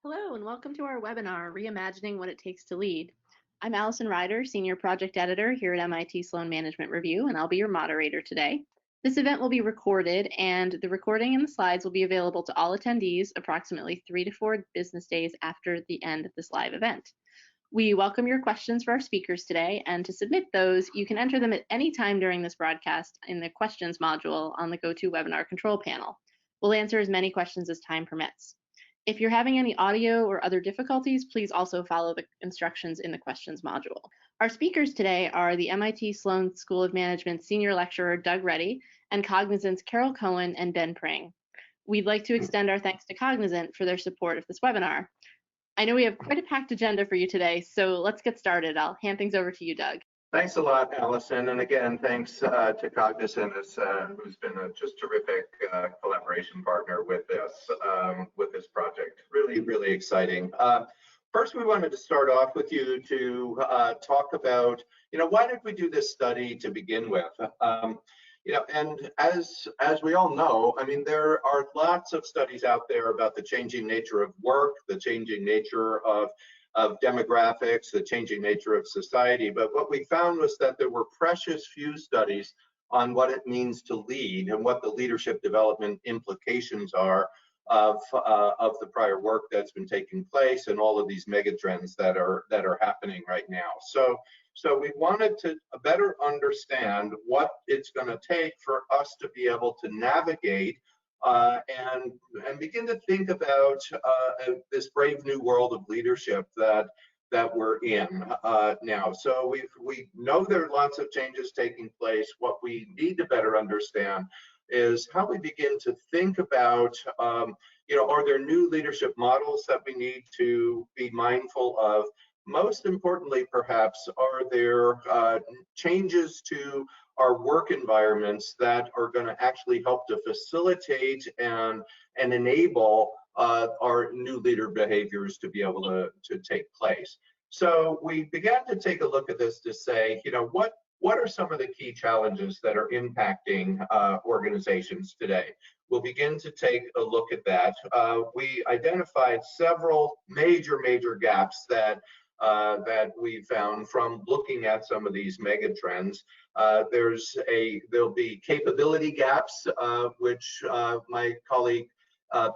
Hello, and welcome to our webinar, Reimagining What It Takes to Lead. I'm Allison Ryder, Senior Project Editor here at MIT Sloan Management Review, and I'll be your moderator today. This event will be recorded, and the recording and the slides will be available to all attendees approximately 3 to 4 business days after the end of this live event. We welcome your questions for our speakers today, and to submit those, you can enter them at any time during this broadcast in the questions module on the GoToWebinar control panel. We'll answer as many questions as time permits. If you're having any audio or other difficulties, please also follow the instructions in the questions module. Our speakers today are the MIT Sloan School of Management Senior Lecturer Doug Reddy and Cognizant's Carol Cohen and Ben Pring. We'd like to extend our thanks to Cognizant for their support of this webinar. I know we have quite a packed agenda for you today, so let's get started. I'll hand things over to you, Doug. Thanks a lot, Allison. And again, thanks to Cognizant, who's been a just terrific collaboration partner with this project. Really, really exciting. First, we wanted to start off with you to talk about, why did we do this study to begin with? And as we all know, I mean, there are lots of studies out there about the changing nature of work, the changing nature of demographics, the changing nature of society. But what we found was that there were precious few studies on what it means to lead and what the leadership development implications are of the prior work that's been taking place and all of these megatrends that are happening right now. So we wanted to better understand what it's going to take for us to be able to navigate and begin to think about this brave new world of leadership that we're in now. So we know there are lots of changes taking place. What we need to better understand is how we begin to think about, are there new leadership models that we need to be mindful of? Most importantly, perhaps, are there changes to our work environments that are going to actually help to facilitate and enable our new leader behaviors to be able to take place. So we began to take a look at this to say, what are some of the key challenges that are impacting organizations today? We'll begin to take a look at that. We identified several major gaps that we found from looking at some of these mega trends. There'll be capability gaps, which my colleague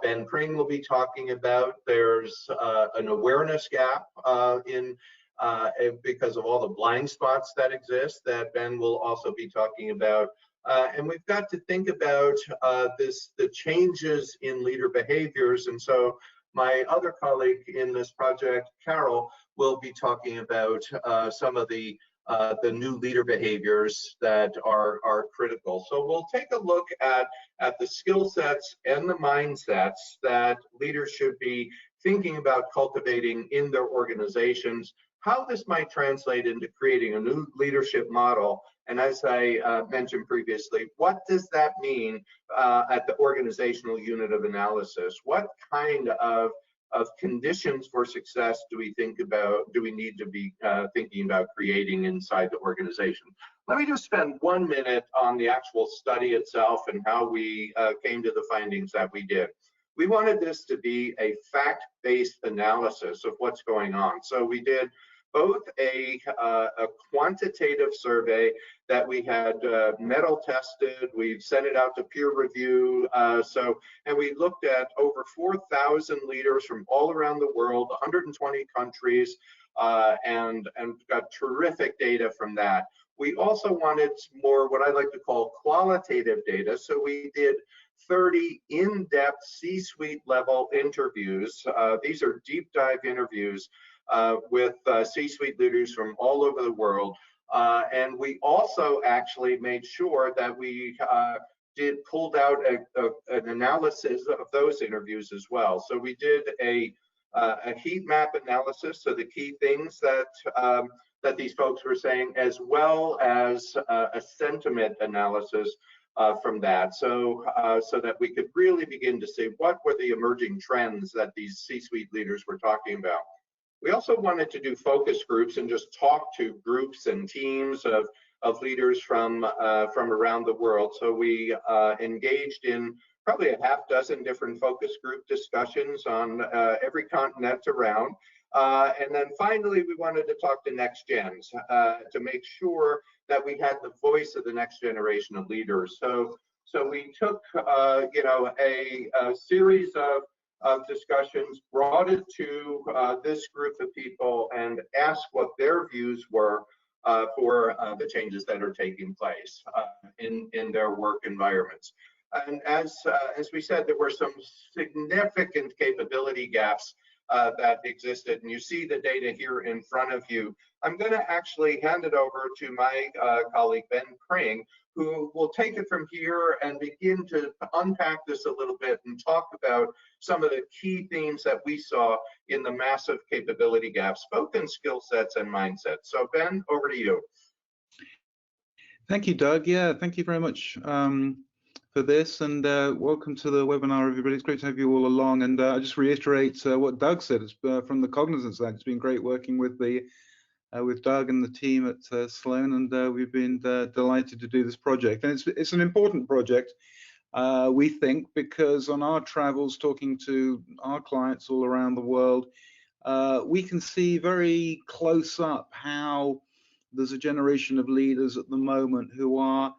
Ben Pring will be talking about. There's an awareness gap because of all the blind spots that exist that Ben will also be talking about. And we've got to think about the changes in leader behaviors. And so my other colleague in this project, Carol, will be talking about some of the new leader behaviors that are critical. So we'll take a look at the skill sets and the mindsets that leaders should be thinking about cultivating in their organizations, how this might translate into creating a new leadership model. And as I mentioned previously, what does that mean at the organizational unit of analysis? What kind of conditions for success do we need to be thinking about creating inside the organization? Let me just spend 1 minute on the actual study itself and how we came to the findings that we did. We wanted this to be a fact-based analysis of what's going on. So we did both a quantitative survey that we had metal tested. We've sent it out to peer review. And we looked at over 4,000 leaders from all around the world, 120 countries, and got terrific data from that. We also wanted more what I like to call qualitative data. So we did 30 in-depth C-suite level interviews. These are deep dive interviews with C-suite leaders from all over the world. And we also actually made sure that we pulled out an analysis of those interviews as well. So we did a heat map analysis, so the key things that these folks were saying, as well as a sentiment analysis from that, so that we could really begin to see what were the emerging trends that these C-suite leaders were talking about. We also wanted to do focus groups and just talk to groups and teams of leaders from around the world. So we engaged in probably a half dozen different focus group discussions on every continent around. And then finally, we wanted to talk to next gens to make sure that we had the voice of the next generation of leaders. So we took, a series of discussions, brought it to this group of people, and asked what their views were for the changes that are taking place in their work environments. And as we said, there were some significant capability gaps that existed, and you see the data here in front of you. I'm going to actually hand it over to my colleague, Ben Pring, who will take it from here and begin to unpack this a little bit and talk about some of the key themes that we saw in the massive capability gaps, both in skill sets and mindsets. So Ben, over to you. Thank you, Doug. Yeah, thank you very much for this, and welcome to the webinar, everybody. It's great to have you all along, and I just reiterate what Doug said. It's, from the Cognizant side, it's been great working with Doug and the team at Sloan, and we've been delighted to do this project. And it's an important project, we think, because on our travels talking to our clients all around the world, we can see very close up how there's a generation of leaders at the moment who are,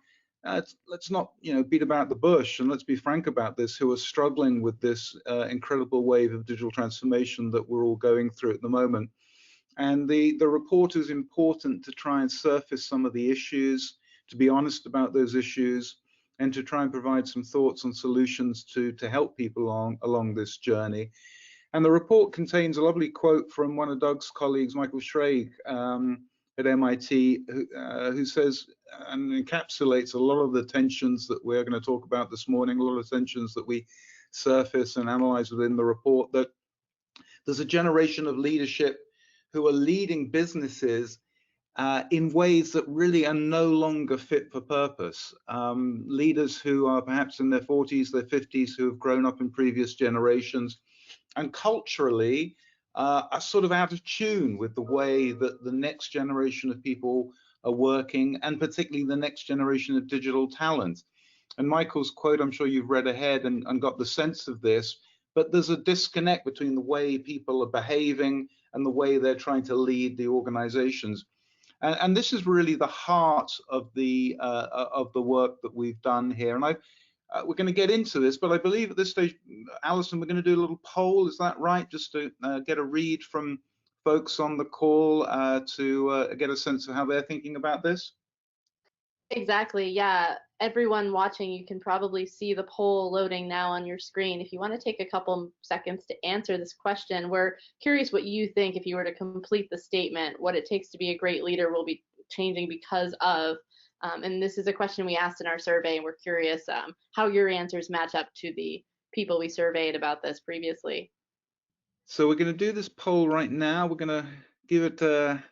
let's not beat about the bush, and let's be frank about this, who are struggling with this incredible wave of digital transformation that we're all going through at the moment. And the report is important to try and surface some of the issues, to be honest about those issues, and to try and provide some thoughts on solutions to help people along this journey. And the report contains a lovely quote from one of Doug's colleagues, Michael Schrage, at MIT, who says and encapsulates a lot of the tensions that we're going to talk about this morning, a lot of tensions that we surface and analyze within the report, that there's a generation of leadership who are leading businesses in ways that really are no longer fit for purpose. Leaders who are perhaps in their 40s, their 50s, who have grown up in previous generations, and culturally are sort of out of tune with the way that the next generation of people are working, and particularly the next generation of digital talent. And Michael's quote, I'm sure you've read ahead and got the sense of this, but there's a disconnect between the way people are behaving and the way they're trying to lead the organizations. And this is really the heart of the work that we've done here. And we're going to get into this, but I believe at this stage, Alison, we're going to do a little poll. Is that right? Just to get a read from folks on the call to get a sense of how they're thinking about this? Exactly, yeah. Everyone watching, you can probably see the poll loading now on your screen. If you want to take a couple seconds to answer this question, we're curious what you think if you were to complete the statement, what it takes to be a great leader will be changing because of, and this is a question we asked in our survey, and we're curious how your answers match up to the people we surveyed about this previously. So we're going to do this poll right now. We're going to give it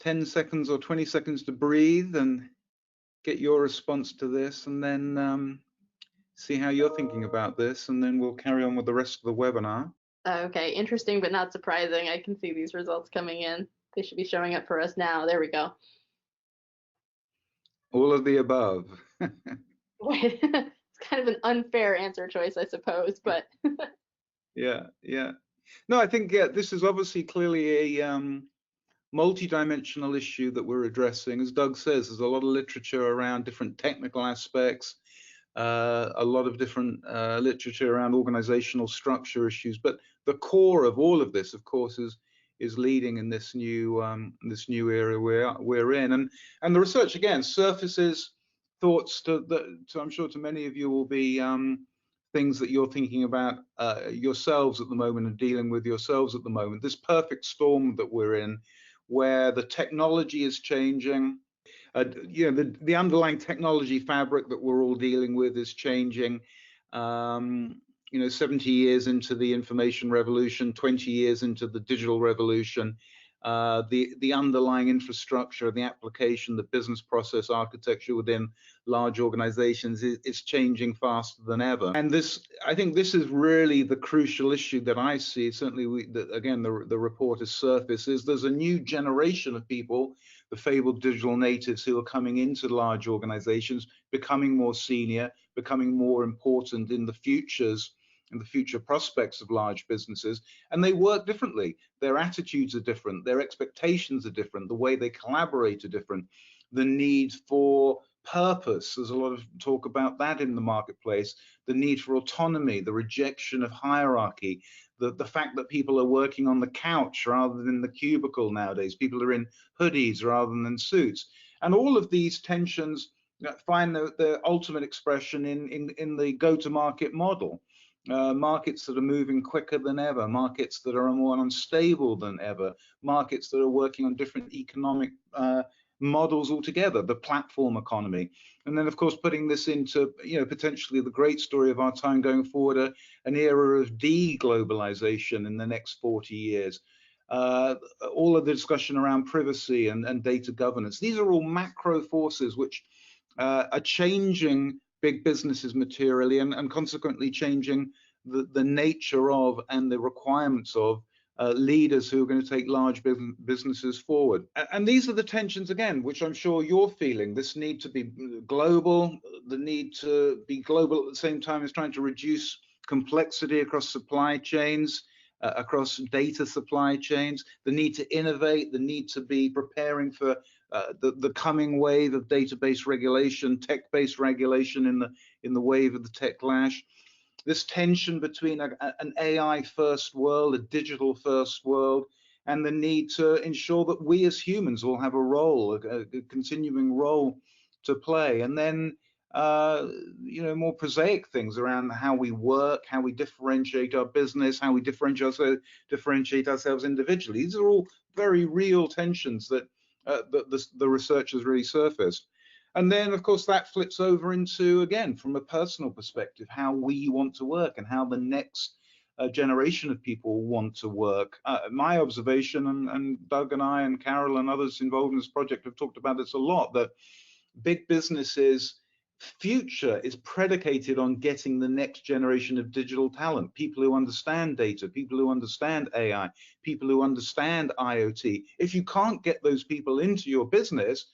10 seconds or 20 seconds to breathe and get your response to this, and then see how you're thinking about this, and then we'll carry on with the rest of the webinar. Okay, interesting but not surprising. I can see these results coming in. They should be showing up for us now. There we go. All of the above. It's kind of an unfair answer choice, I suppose, but Yeah. No, I think this is obviously clearly a multi-dimensional issue that we're addressing. As Doug says, there's a lot of literature around different technical aspects, a lot of different literature around organizational structure issues, but the core of all of this, of course, is leading in this new era we're in, and the research again surfaces thoughts to I'm sure to many of you will be things that you're thinking about yourselves at the moment and dealing with yourselves at the moment. This perfect storm that we're in, where the technology is changing, the underlying technology fabric that we're all dealing with is changing. 70 years into the information revolution, 20 years into the digital revolution, the underlying infrastructure, the application, the business process architecture within large organizations is changing faster than ever. And this, I think this is really the crucial issue that I see. Certainly, again, the report has surfaced, is there's a new generation of people, the fabled digital natives, who are coming into large organizations, becoming more senior, becoming more important in the future prospects of large businesses, and they work differently. Their attitudes are different, their expectations are different, the way they collaborate are different, the need for purpose, there's a lot of talk about that in the marketplace, the need for autonomy, the rejection of hierarchy, the fact that people are working on the couch rather than the cubicle nowadays, people are in hoodies rather than suits, and all of these tensions find the ultimate expression in the go-to-market model. Markets that are moving quicker than ever, markets that are more unstable than ever, markets that are working on different economic models altogether, the platform economy. And then, of course, putting this into, potentially the great story of our time going forward, an era of de-globalization in the next 40 years. All of the discussion around privacy and data governance. These are all macro forces which are changing big businesses materially and consequently changing the nature of and the requirements of leaders who are going to take large businesses forward. And these are the tensions, again, which I'm sure you're feeling. This need to be global, the need to be global at the same time as trying to reduce complexity across supply chains, across data supply chains, the need to innovate, the need to be preparing for the coming wave of database regulation, tech-based regulation in the wave of the techlash. This tension between an AI-first world, a digital-first world, and the need to ensure that we as humans will have a role, a continuing role to play. And then, more prosaic things around how we work, how we differentiate our business, how we differentiate ourselves individually. These are all very real tensions that the research has really surfaced. And then, of course, that flips over into, again, from a personal perspective, how we want to work and how the next generation of people want to work. My observation, and Doug and I and Carol and others involved in this project have talked about this a lot, that big businesses' future is predicated on getting the next generation of digital talent, people who understand data, people who understand AI, people who understand IoT. If you can't get those people into your business,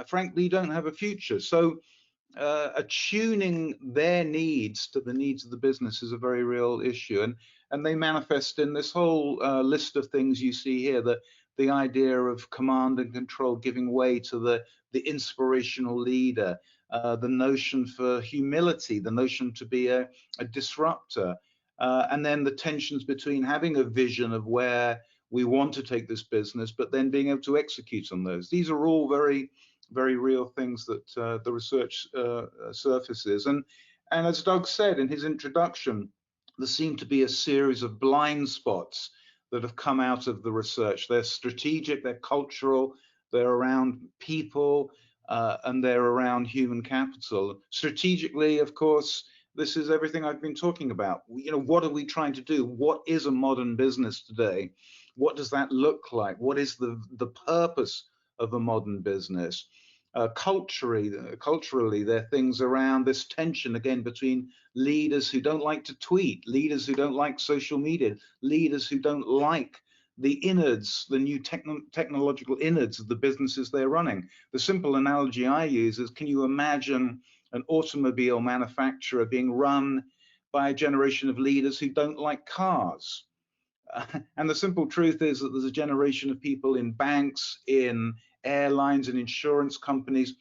frankly, you don't have a future. So attuning their needs to the needs of the business is a very real issue, and they manifest in this whole list of things you see here. The idea of command and control giving way to the inspirational leader, the notion for humility, the notion to be a disruptor, and then the tensions between having a vision of where we want to take this business, but then being able to execute on those. These are all very, very real things that the research surfaces. And as Doug said in his introduction, there seem to be a series of blind spots that have come out of the research. They're strategic, they're cultural, they're around people, and they're around human capital. Strategically, of course, this is everything I've been talking about. What are we trying to do? What is a modern business today? What does that look like? What is the purpose of a modern business? Culturally, there are things around this tension, again, between leaders who don't like to tweet, leaders who don't like social media, leaders who don't like the innards, the new technological innards of the businesses they're running. The simple analogy I use is, can you imagine an automobile manufacturer being run by a generation of leaders who don't like cars? And the simple truth is that there's a generation of people in banks, in airlines and insurance companies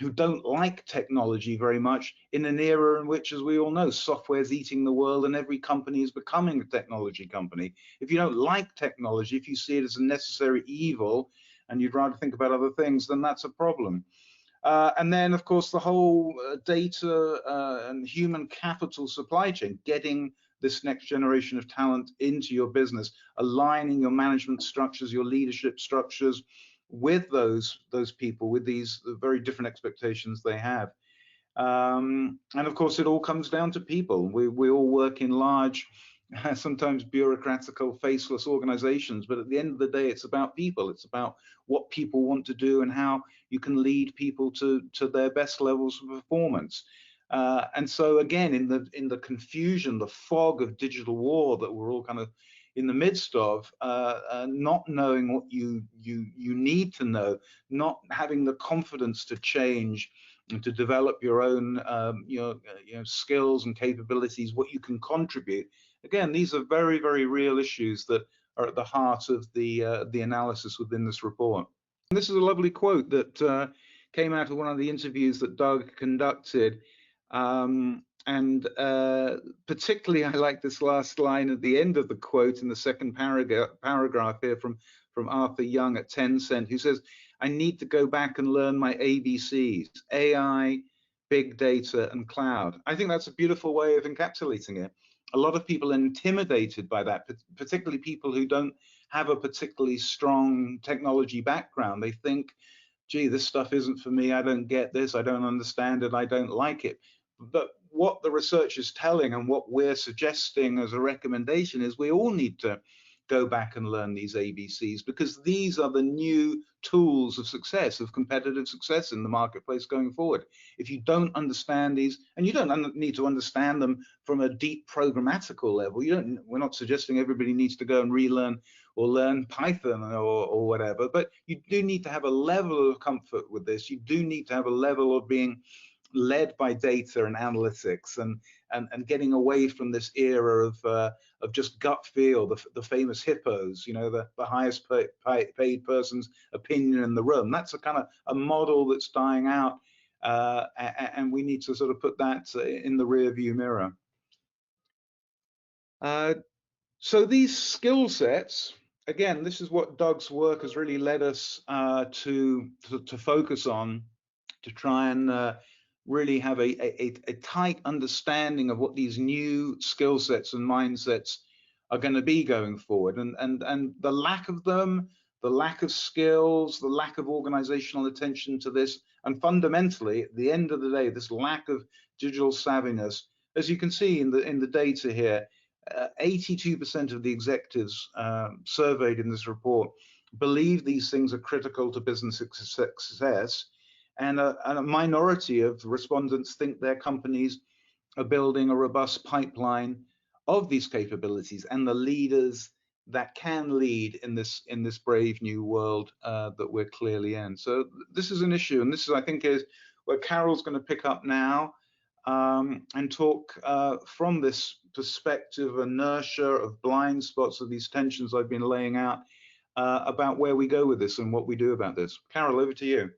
who don't like technology very much, in an era in which, as we all know, software is eating the world and every company is becoming a technology company. If you don't like technology, if you see it as a necessary evil and you'd rather think about other things, then that's a problem. And then, of course, the whole data and human capital supply chain, getting this next generation of talent into your business, aligning your management structures, your leadership structures with those people, with these very different expectations they have. And of course, it all comes down to people. We all work in large sometimes bureaucratical, faceless organizations, but at the end of the day, it's about people. It's about what people want to do and how you can lead people to their best levels of performance. And so again, in the confusion, the fog of digital war that we're all kind of in the midst of, not knowing what you need to know, not having the confidence to change and to develop your own skills and capabilities, what you can contribute. Again, these are very, very real issues that are at the heart of the analysis within this report. And this is a lovely quote that came out of one of the interviews that Doug conducted. And particularly, I like this last line at the end of the quote in the second paragraph here from Arthur Young at Tencent, who says, "I need to go back and learn my ABCs, AI, big data, and cloud." I think that's a beautiful way of encapsulating it. A lot of people are intimidated by that, particularly people who don't have a particularly strong technology background. They think, gee, this stuff isn't for me, I don't get this, I don't understand it, I don't like it. But what the research is telling and what we're suggesting as a recommendation is we all need to go back and learn these ABCs, because these are the new tools of success, of competitive success in the marketplace going forward. If you don't understand these, and you don't need to understand them from a deep programmatical level, we're not suggesting everybody needs to go and relearn or learn Python or whatever, but you do need to have a level of comfort with this. You do need to have a level of being led by data and analytics, and getting away from this era of just gut feel, the famous hippos, the highest paid person's opinion in the room. That's a kind of a model that's dying out, and we need to sort of put that in the rear view mirror. So these skill sets, again, this is what Doug's work has really led us to focus on, to try and really have a tight understanding of what these new skill sets and mindsets are going to be going forward, and the lack of them, the lack of skills, the lack of organizational attention to this, and fundamentally, at the end of the day, this lack of digital savviness. As you can see in the data here, 82% of the executives surveyed in this report believe these things are critical to business success, and a minority of respondents think their companies are building a robust pipeline of these capabilities and the leaders that can lead in this brave new world that we're clearly in. So this is an issue, and this is, I think, is where Carol's going to pick up now and talk from this perspective, inertia, of blind spots, of these tensions I've been laying out about where we go with this and what we do about this. Carol, over to you.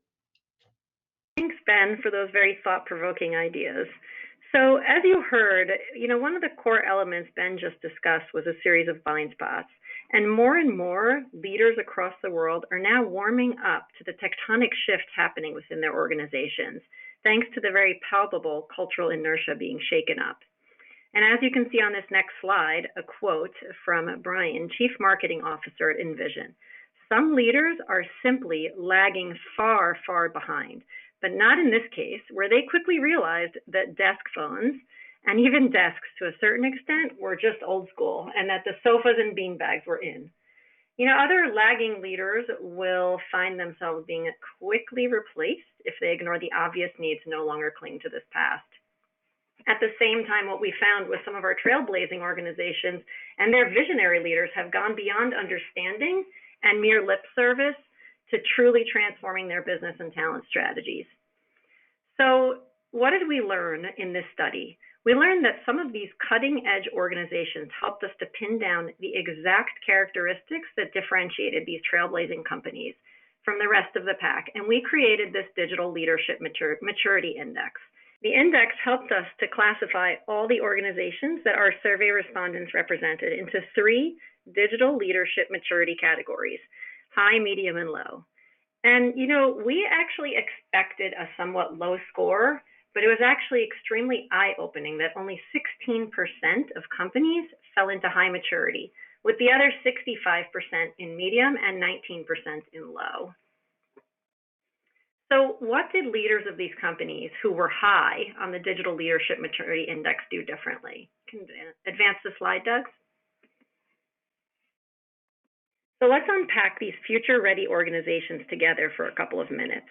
Thanks, Ben, for those very thought-provoking ideas. So as you heard, one of the core elements Ben just discussed was a series of blind spots. And more leaders across the world are now warming up to the tectonic shift happening within their organizations, thanks to the very palpable cultural inertia being shaken up. And as you can see on this next slide, a quote from Brian, Chief Marketing Officer at Envision. "Some leaders are simply lagging far, far behind, but not in this case, where they quickly realized that desk phones, and even desks to a certain extent, were just old school, and that the sofas and beanbags were in." Other lagging leaders will find themselves being quickly replaced if they ignore the obvious need to no longer cling to this past. At the same time, what we found with some of our trailblazing organizations and their visionary leaders have gone beyond understanding and mere lip service to truly transforming their business and talent strategies. So what did we learn in this study? We learned that some of these cutting-edge organizations helped us to pin down the exact characteristics that differentiated these trailblazing companies from the rest of the pack, and we created this digital leadership maturity index. The index helped us to classify all the organizations that our survey respondents represented into 3 digital leadership maturity categories: high, medium, and low. And, we actually expected a somewhat low score, but it was actually extremely eye-opening that only 16% of companies fell into high maturity, with the other 65% in medium and 19% in low. So what did leaders of these companies who were high on the Digital Leadership Maturity Index do differently? Can advance the slide, Doug? So let's unpack these future-ready organizations together for a couple of minutes.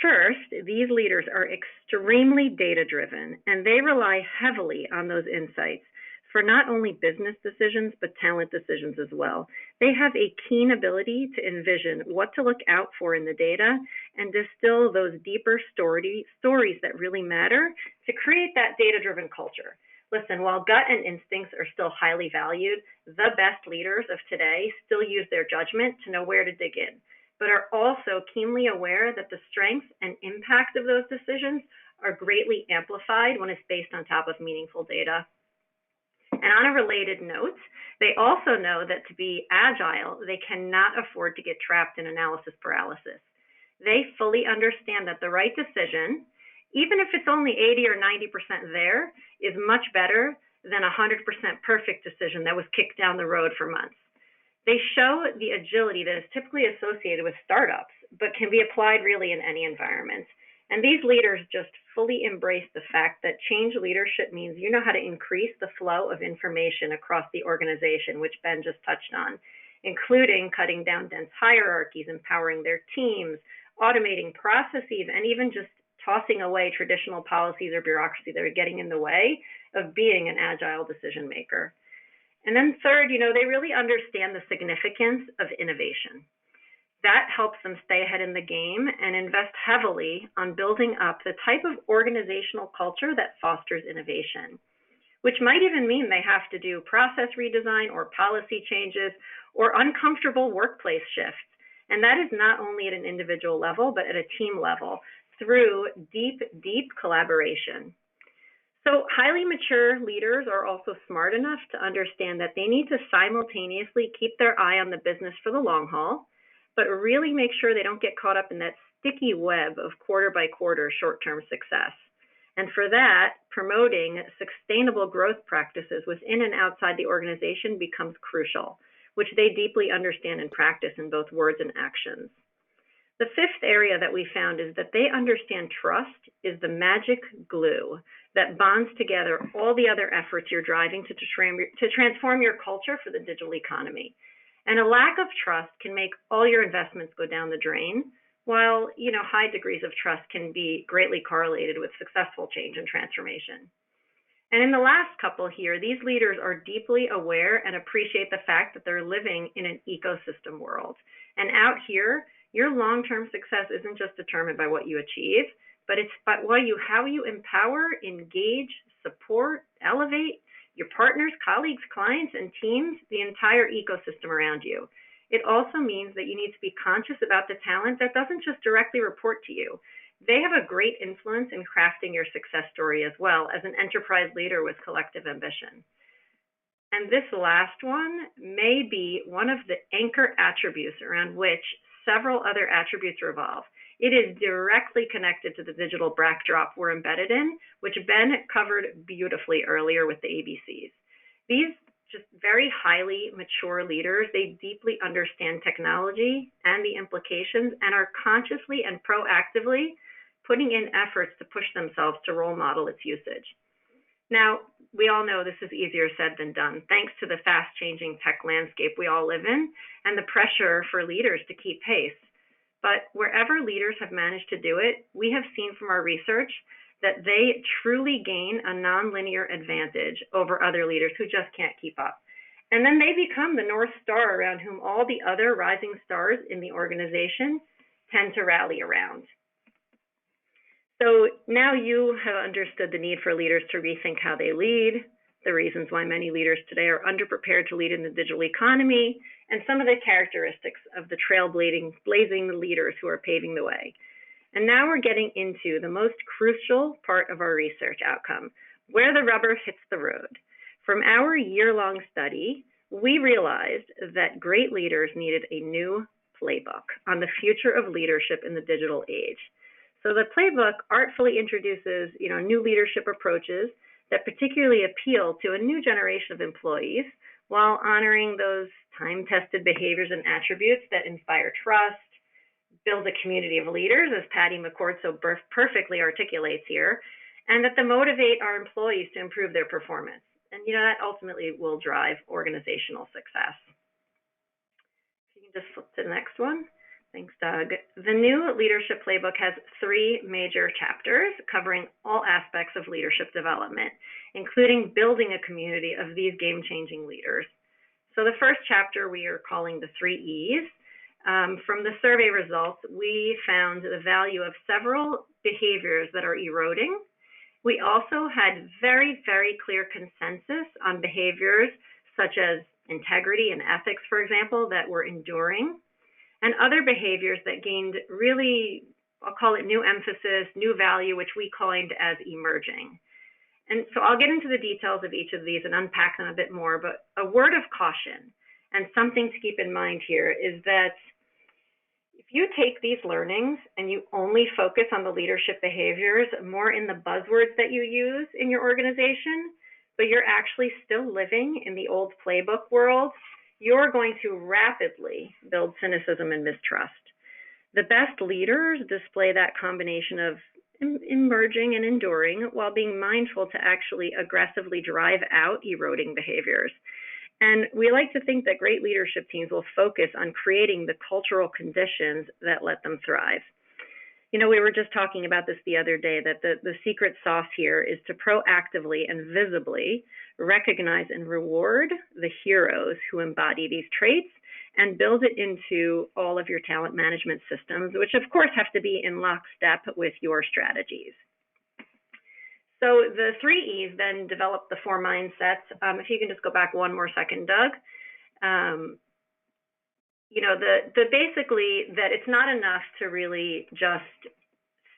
First, these leaders are extremely data-driven, and they rely heavily on those insights for not only business decisions, but talent decisions as well. They have a keen ability to envision what to look out for in the data and distill those deeper stories that really matter to create that data-driven culture. Listen, while gut and instincts are still highly valued, the best leaders of today still use their judgment to know where to dig in, but are also keenly aware that the strengths and impact of those decisions are greatly amplified when it's based on top of meaningful data. And on a related note, they also know that to be agile, they cannot afford to get trapped in analysis paralysis. They fully understand that the right decision, even if it's only 80 or 90% there, is much better than a 100% perfect decision that was kicked down the road for months. They show the agility that is typically associated with startups, but can be applied really in any environment. And these leaders just fully embrace the fact that change leadership means you know how to increase the flow of information across the organization, which Ben just touched on, including cutting down dense hierarchies, empowering their teams, automating processes, and even just tossing away traditional policies or bureaucracy that are getting in the way of being an agile decision maker. And then third, they really understand the significance of innovation. That helps them stay ahead in the game and invest heavily on building up the type of organizational culture that fosters innovation, which might even mean they have to do process redesign or policy changes or uncomfortable workplace shifts. And that is not only at an individual level, but at a team level through deep, deep collaboration. So highly mature leaders are also smart enough to understand that they need to simultaneously keep their eye on the business for the long haul, but really make sure they don't get caught up in that sticky web of quarter by quarter short-term success. And for that, promoting sustainable growth practices within and outside the organization becomes crucial, which they deeply understand and practice in both words and actions. The fifth area that we found is that they understand trust is the magic glue that bonds together all the other efforts you're driving to transform your culture for the digital economy. And a lack of trust can make all your investments go down the drain, while high degrees of trust can be greatly correlated with successful change and transformation. And in the last couple here, these leaders are deeply aware and appreciate the fact that they're living in an ecosystem world. And out here, your long-term success isn't just determined by what you achieve, but it's by how you empower, engage, support, elevate your partners, colleagues, clients, and teams, the entire ecosystem around you. It also means that you need to be conscious about the talent that doesn't just directly report to you. They have a great influence in crafting your success story as well as an enterprise leader with collective ambition. And this last one may be one of the anchor attributes around which several other attributes revolve. It is directly connected to the digital backdrop we're embedded in, which Ben covered beautifully earlier with the ABCs. These just very highly mature leaders, they deeply understand technology and the implications and are consciously and proactively putting in efforts to push themselves to role model its usage. Now, we all know this is easier said than done, thanks to the fast-changing tech landscape we all live in and the pressure for leaders to keep pace. But wherever leaders have managed to do it, we have seen from our research that they truly gain a nonlinear advantage over other leaders who just can't keep up. And then they become the North Star around whom all the other rising stars in the organization tend to rally around. So now you have understood the need for leaders to rethink how they lead, the reasons why many leaders today are underprepared to lead in the digital economy, and some of the characteristics of the trailblazing leaders who are paving the way. And now we're getting into the most crucial part of our research outcome, where the rubber hits the road. From our year-long study, we realized that great leaders needed a new playbook on the future of leadership in the digital age. So the playbook artfully introduces, new leadership approaches that particularly appeal to a new generation of employees while honoring those time-tested behaviors and attributes that inspire trust, build a community of leaders, as Patty McCord so perfectly articulates here, and that motivate our employees to improve their performance. And that ultimately will drive organizational success. If You can just flip to the next one. Thanks, Doug. The new Leadership Playbook has 3 major chapters covering all aspects of leadership development, including building a community of these game-changing leaders. So the first chapter we are calling the 3 E's. From the survey results, we found the value of several behaviors that are eroding. We also had very, very clear consensus on behaviors such as integrity and ethics, for example, that were enduring, and other behaviors that gained really, I'll call it new emphasis, new value, which we coined as emerging. And so I'll get into the details of each of these and unpack them a bit more, but a word of caution and something to keep in mind here is that if you take these learnings and you only focus on the leadership behaviors more in the buzzwords that you use in your organization, but you're actually still living in the old playbook world, you're going to rapidly build cynicism and mistrust. The best leaders display that combination of emerging and enduring while being mindful to actually aggressively drive out eroding behaviors. And we like to think that great leadership teams will focus on creating the cultural conditions that let them thrive. You know, we were just talking about this the other day, that the secret sauce here is to proactively and visibly recognize and reward the heroes who embody these traits and build it into all of your talent management systems, which of course have to be in lockstep with your strategies. So the 3 E's then develop the 4 mindsets. If you can just go back one more second, Doug. You know, basically that it's not enough to really just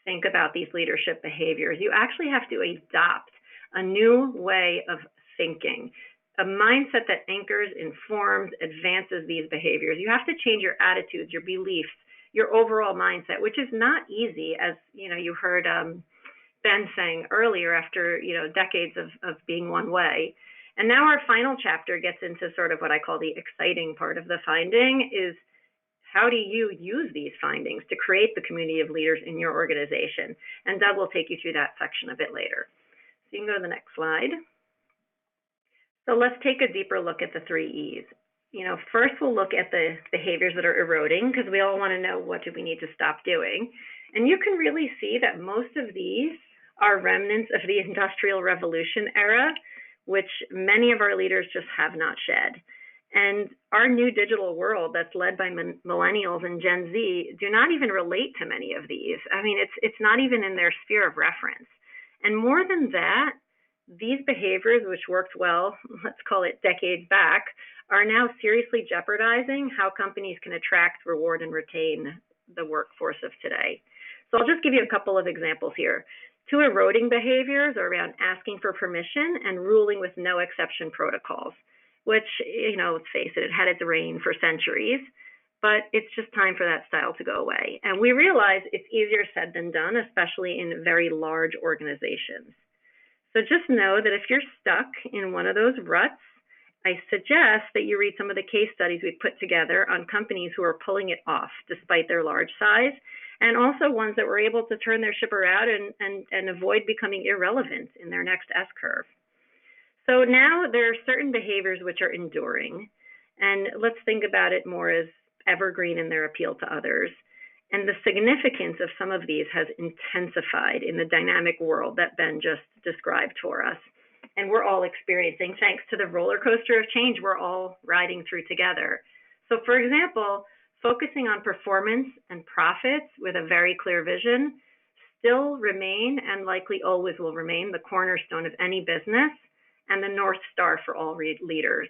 think about these leadership behaviors. You actually have to adopt a new way of thinking, a mindset that anchors, informs, advances these behaviors. You have to change your attitudes, your beliefs, your overall mindset, which is not easy, as you know, you heard Ben saying earlier, after decades of being one way. And now our final chapter gets into sort of what I call the exciting part of the finding, is how do you use these findings to create the community of leaders in your organization? And Doug will take you through that section a bit later. So you can go to the next slide. So let's take a deeper look at the 3 E's. First we'll look at the behaviors that are eroding, because we all want to know, what do we need to stop doing? And you can really see that most of these are remnants of the Industrial Revolution era, which many of our leaders just have not shed. And our new digital world that's led by millennials and Gen Z do not even relate to many of these. I mean, it's not even in their sphere of reference. And more than that, these behaviors, which worked well, let's call it decades back, are now seriously jeopardizing how companies can attract, reward, and retain the workforce of today. So I'll just give you a couple of examples here. 2 eroding behaviors are around asking for permission and ruling with no exception protocols, which, let's face it, it had its reign for centuries, but it's just time for that style to go away. And we realize it's easier said than done, especially in very large organizations. So just know that if you're stuck in one of those ruts, I suggest that you read some of the case studies we've put together on companies who are pulling it off despite their large size, and also ones that were able to turn their ship around and avoid becoming irrelevant in their next S-curve. So now there are certain behaviors which are enduring, and let's think about it more as evergreen in their appeal to others. And the significance of some of these has intensified in the dynamic world that Ben just described for us. And we're all experiencing, thanks to the roller coaster of change we're all riding through together. So for example, focusing on performance and profits with a very clear vision still remain, and likely always will remain, the cornerstone of any business and the North Star for all leaders.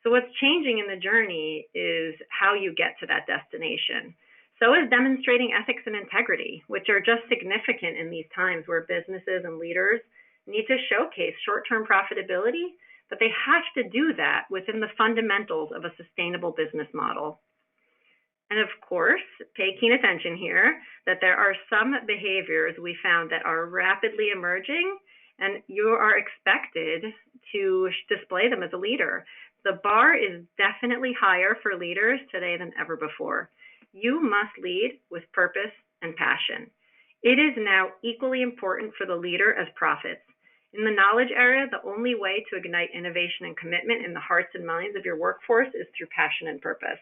So what's changing in the journey is how you get to that destination. So is demonstrating ethics and integrity, which are just significant in these times where businesses and leaders need to showcase short-term profitability, but they have to do that within the fundamentals of a sustainable business model. And of course, pay keen attention here that there are some behaviors we found that are rapidly emerging, and you are expected to display them as a leader. The bar is definitely higher for leaders today than ever before. You must lead with purpose and passion. It is now equally important for the leader as profits. In the knowledge era, the only way to ignite innovation and commitment in the hearts and minds of your workforce is through passion and purpose.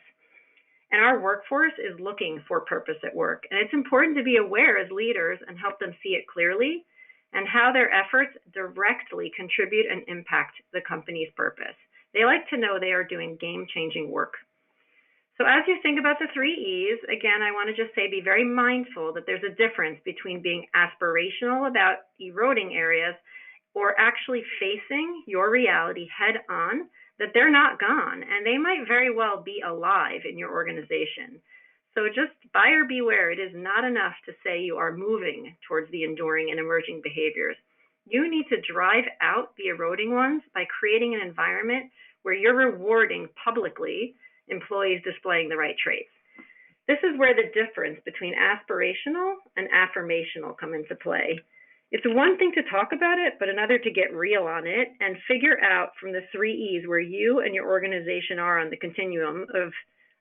And our workforce is looking for purpose at work. And it's important to be aware as leaders and help them see it clearly and how their efforts directly contribute and impact the company's purpose. They like to know they are doing game-changing work. So as you think about the 3 E's, again, I want to just say be very mindful that there's a difference between being aspirational about eroding areas or actually facing your reality head on that they're not gone and they might very well be alive in your organization. So just buyer beware, it is not enough to say you are moving towards the enduring and emerging behaviors. You need to drive out the eroding ones by creating an environment where you're rewarding publicly employees displaying the right traits. This is where the difference between aspirational and affirmational come into play. It's one thing to talk about it, but another to get real on it and figure out from the 3 E's where you and your organization are on the continuum of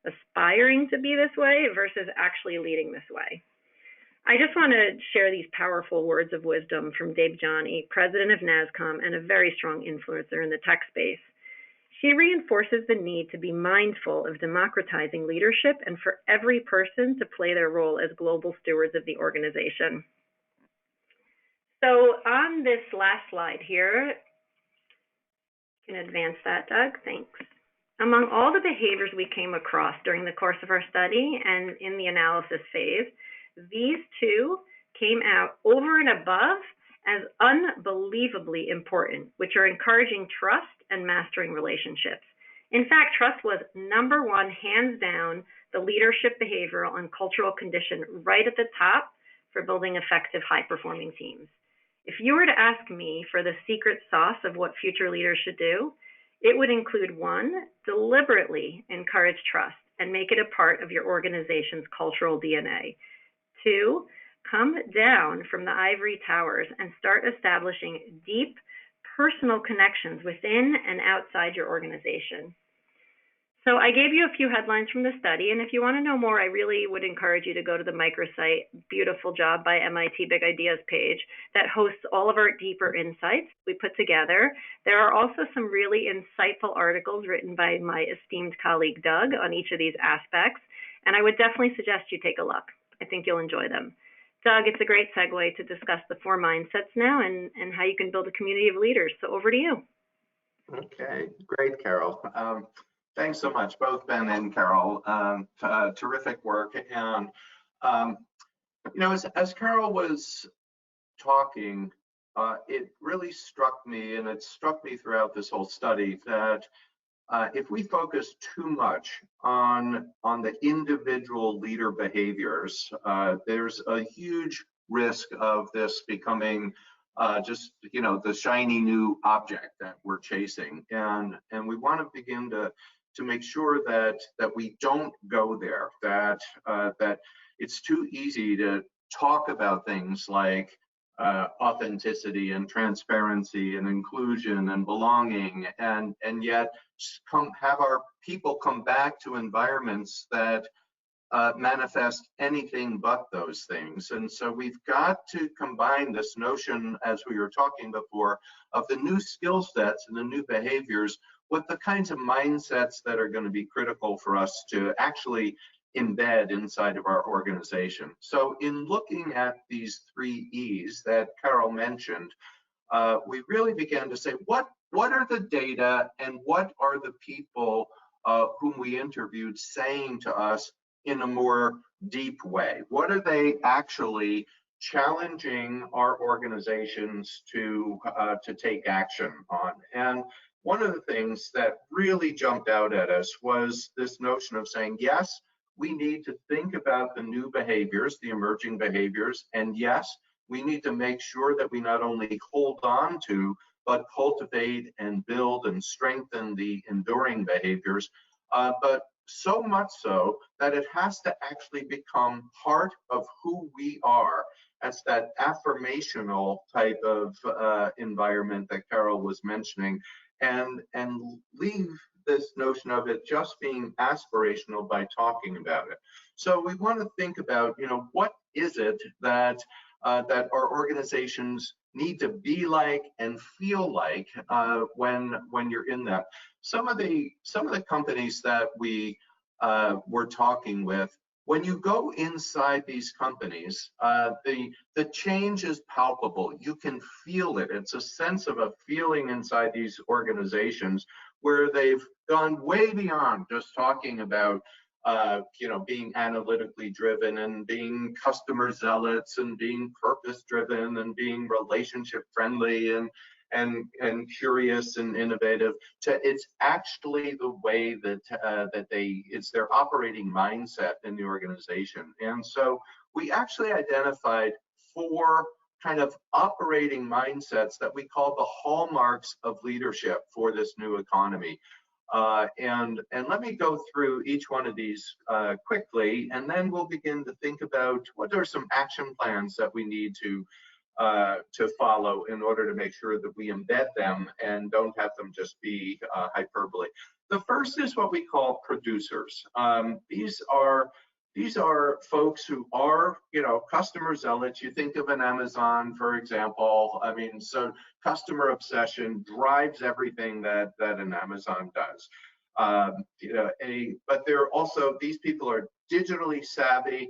aspiring to be this way versus actually leading this way. I just want to share these powerful words of wisdom from Dave Johnny, president of NASCOM and a very strong influencer in the tech space. She reinforces the need to be mindful of democratizing leadership and for every person to play their role as global stewards of the organization. So on this last slide here, you can advance that, Doug, thanks. Among all the behaviors we came across during the course of our study and in the analysis phase, these 2 came out over and above as unbelievably important, which are encouraging trust and mastering relationships. In fact, trust was number 1, hands down, the leadership behavioral and cultural condition right at the top for building effective, high-performing teams. If you were to ask me for the secret sauce of what future leaders should do, it would include 1, deliberately encourage trust and make it a part of your organization's cultural DNA. 2, come down from the ivory towers and start establishing deep personal connections within and outside your organization. So I gave you a few headlines from the study, and if you want to know more, I really would encourage you to go to the microsite, beautiful job by MIT Big Ideas page that hosts all of our deeper insights we put together. There are also some really insightful articles written by my esteemed colleague Doug on each of these aspects, and I would definitely suggest you take a look. I think you'll enjoy them. Doug, it's a great segue to discuss the 4 mindsets now and how you can build a community of leaders. So over to you. Okay, great, Carol. Thanks so much, both Ben and Carol. Terrific work. And, you know, as Carol was talking, it really struck me, and it struck me throughout this whole study, that if we focus too much on the individual leader behaviors, there's a huge risk of this becoming just, you know, the shiny new object that we're chasing. And we want to begin to make sure that we don't go there, that it's too easy to talk about things like authenticity and transparency and inclusion and belonging, and yet have our people come back to environments that manifest anything but those things. And so we've got to combine this notion, as we were talking before, of the new skill sets and the new behaviors with the kinds of mindsets that are going to be critical for us to actually embed inside of our organization. So in looking at these 3 E's that Carol mentioned, we really began to say, what are the data and what are the people whom we interviewed saying to us in a more deep way? What are they actually challenging our organizations to take action on? And one of the things that really jumped out at us was this notion of saying, yes, we need to think about the new behaviors, the emerging behaviors, and yes, we need to make sure that we not only hold on to, but cultivate and build and strengthen the enduring behaviors, but so much so that it has to actually become part of who we are. That's that affirmational type of environment that Carol was mentioning, and leave this notion of it just being aspirational by talking about it. So we want to think about, you know, what is it that that our organizations need to be like and feel like when you're in that. Some of the companies that we we're talking with, when you go inside these companies, the change is palpable. You can feel it. It's a sense of a feeling inside these organizations where they've gone way beyond just talking about being analytically driven and being customer zealots and being purpose driven and being relationship friendly and curious and innovative. It's actually the way that it's their operating mindset in the organization. And so we actually identified 4 kind of operating mindsets that we call the hallmarks of leadership for this new economy. And let me go through each one of these quickly, and then we'll begin to think about what are some action plans that we need to follow in order to make sure that we embed them and don't have them just be hyperbole. The first is what we call producers. These are folks who are, customer zealots. You think of an Amazon, for example. I mean, so customer obsession drives everything that an Amazon does. But they're also, these people are digitally savvy.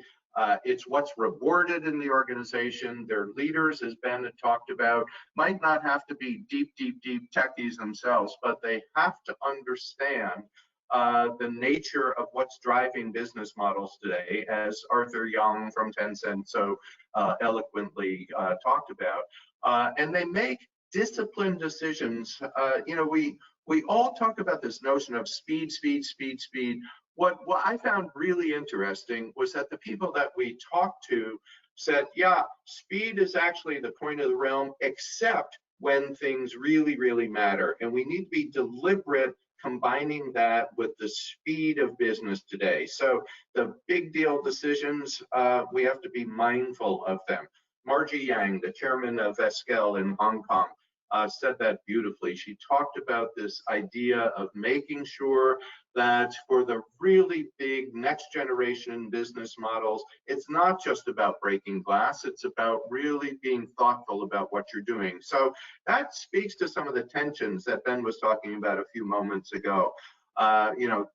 It's what's rewarded in the organization. Their leaders, as Ben had talked about, might not have to be deep techies themselves, but they have to understand the nature of what's driving business models today, as Arthur Young from Tencent so eloquently talked about. And they make disciplined decisions. We all talk about this notion of speed. What I found really interesting was that the people that we talked to said, yeah, speed is actually the coin of the realm, except when things really matter. And we need to be deliberate combining that with the speed of business today. So the big deal decisions, we have to be mindful of them. Margie Yang, the chairman of Eskel in Hong Kong, said that beautifully. She talked about this idea of making sure that for the really big next generation business models, it's not just about breaking glass, it's about really being thoughtful about what you're doing. So that speaks to some of the tensions that Ben was talking about a few moments ago.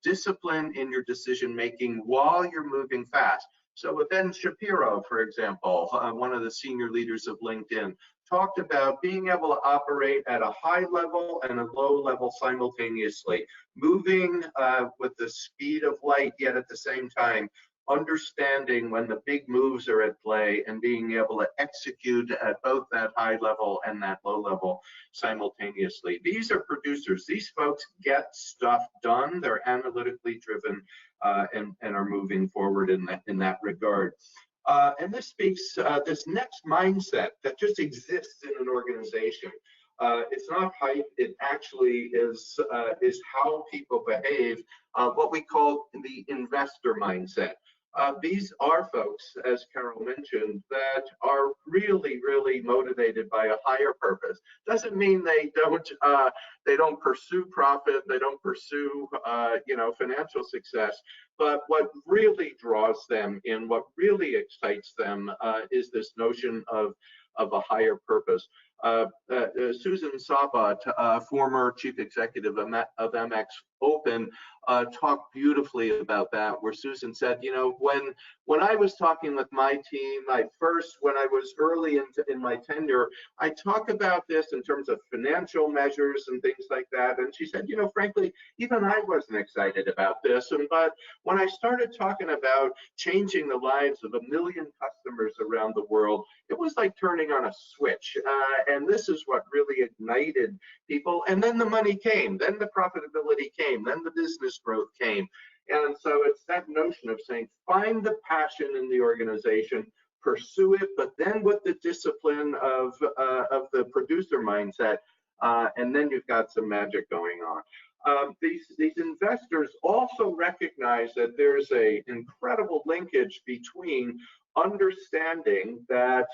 Discipline in your decision making while you're moving fast. So with Ben Shapiro, for example, one of the senior leaders of LinkedIn, talked about being able to operate at a high level and a low level simultaneously, moving with the speed of light, yet at the same time, understanding when the big moves are at play and being able to execute at both that high level and that low level simultaneously. These are producers. These folks get stuff done. They're analytically driven and are moving forward in that regard. And this speaks, this next mindset that just exists in an organization. It's not hype, it actually is how people behave, what we call the investor mindset. These are folks, as Carol mentioned, that are really motivated by a higher purpose. Doesn't mean they don't pursue profit, they don't pursue financial success, but what really draws them in, what really excites them, is this notion of a higher purpose. Susan Sabat, former chief executive of Amex Open, talked beautifully about that, where Susan said, when I was talking with my team, when I was early in my tenure, I talk about this in terms of financial measures and things like that. And she said, frankly, even I wasn't excited about this. But when I started talking about changing the lives of 1 million customers around the world, it was like turning on a switch. And this is what really ignited people. And then the money came, then the profitability came, then the business growth came. And so it's that notion of saying, find the passion in the organization, pursue it, but then with the discipline of the producer mindset, and then you've got some magic going on. These investors also recognize that there's an incredible linkage between understanding that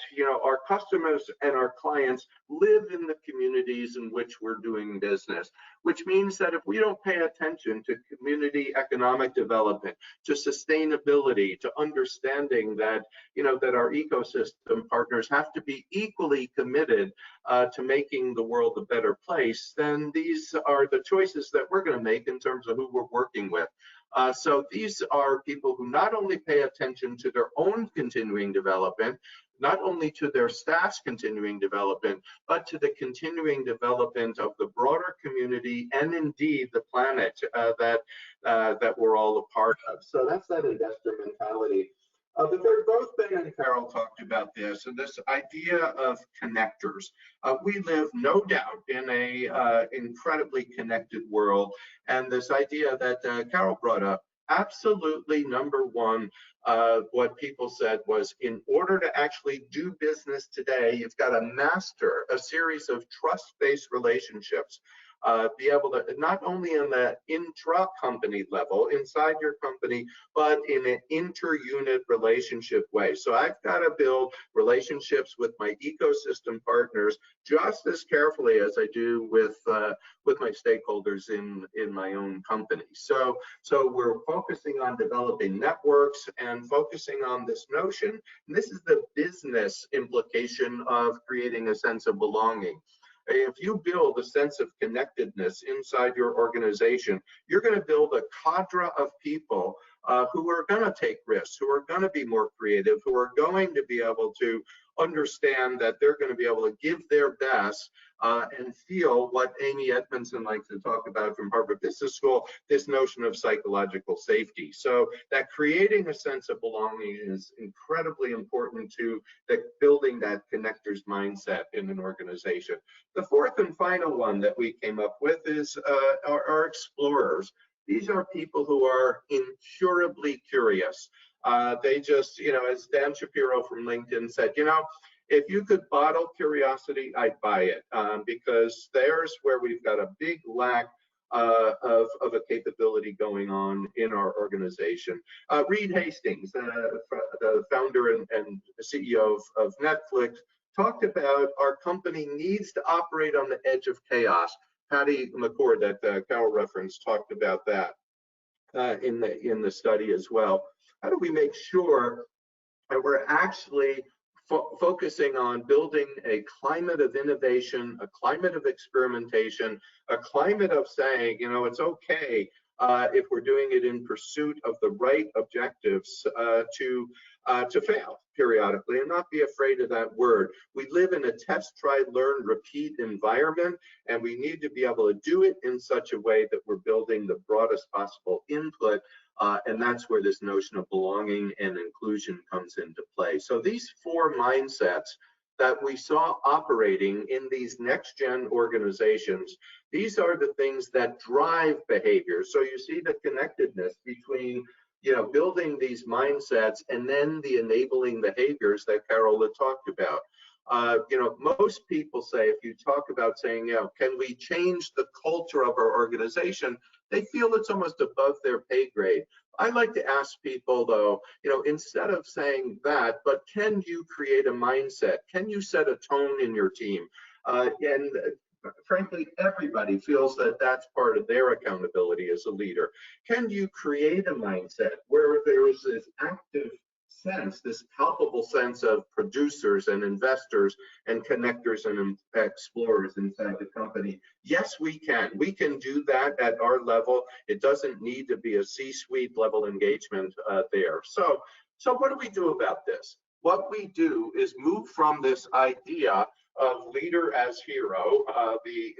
our customers and our clients live in the communities in which we're doing business, which means that if we don't pay attention to community economic development, to sustainability, to understanding that that our ecosystem partners have to be equally committed to making the world a better place, then these are the choices that we're going to make in terms of who we're working with. So these are people who not only pay attention to their own continuing development, not only to their staff's continuing development, but to the continuing development of the broader community and indeed the planet that we're all a part of. So that's that investor mentality. But both Ben and Carol talked about this, and this idea of connectors. We live, no doubt, in a incredibly connected world, and this idea that Carol brought up, absolutely number one, what people said was, in order to actually do business today, you've got to master a series of trust-based relationships. Be able to, not only in the intra-company level, inside your company, but in an inter-unit relationship way. So I've got to build relationships with my ecosystem partners just as carefully as I do with my stakeholders in my own company. So we're focusing on developing networks and focusing on this notion. And this is the business implication of creating a sense of belonging. If you build a sense of connectedness inside your organization, you're going to build a cadre of people who are going to take risks, who are going to be more creative, who are going to be able to understand that they're going to be able to give their best and feel what Amy Edmondson likes to talk about from Harvard Business School, this notion of psychological safety. So that creating a sense of belonging is incredibly important to building that connector's mindset in an organization. The fourth and final one that we came up with is our explorers. These are people who are incurably curious. They just, as Dan Shapiro from LinkedIn said, if you could bottle curiosity, I'd buy it, because there's where we've got a big lack of a capability going on in our organization. Reed Hastings, the founder and CEO of Netflix, talked about our company needs to operate on the edge of chaos. Patty McCord, that Carol referenced, talked about that in the study as well. How do we make sure that we're actually focusing on building a climate of innovation, a climate of experimentation, a climate of saying, it's okay if we're doing it in pursuit of the right objectives to fail periodically and not be afraid of that word. We live in a test, try, learn, repeat environment, and we need to be able to do it in such a way that we're building the broadest possible input. And that's where this notion of belonging and inclusion comes into play. So these four mindsets that we saw operating in these next-gen organizations, these are the things that drive behavior. So you see the connectedness between building these mindsets and then the enabling behaviors that Carol had talked about. Most people say, if you talk about saying, can we change the culture of our organization, they feel it's almost above their pay grade. I like to ask people, though, instead of saying that, but can you create a mindset? Can you set a tone in your team? And frankly, everybody feels that that's part of their accountability as a leader. Can you create a mindset where there is this active sense, this palpable sense of producers and investors and connectors and explorers inside the company? Yes, we can. We can do that at our level. It doesn't need to be a C-suite level engagement there. So what do we do about this? What we do is move from this idea of leader as hero, the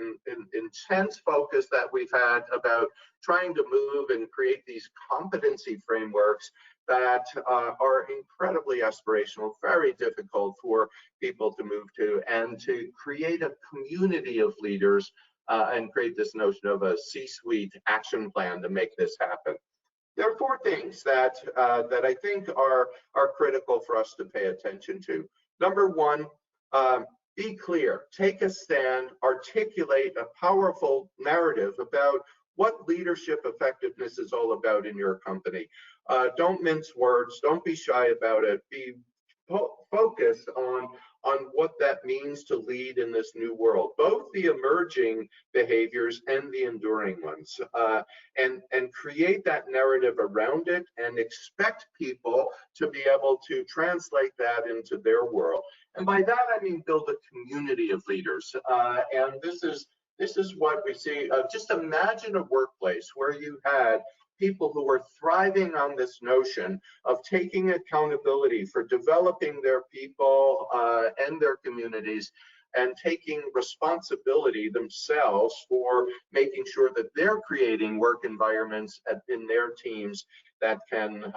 intense focus that we've had about trying to move and create these competency frameworks that are incredibly aspirational, very difficult for people to move to, and to create a community of leaders and create this notion of a C-suite action plan to make this happen. There are four things that I think are critical for us to pay attention to. Number one, be clear, take a stand, articulate a powerful narrative about what leadership effectiveness is all about in your company. Don't mince words, don't be shy about it, be focused on what that means to lead in this new world, both the emerging behaviors and the enduring ones, and create that narrative around it and expect people to be able to translate that into their world. And by that, I mean build a community of leaders. And this is what we see. Just imagine a workplace where you had people who are thriving on this notion of taking accountability for developing their people and their communities, and taking responsibility themselves for making sure that they're creating work environments in their teams that can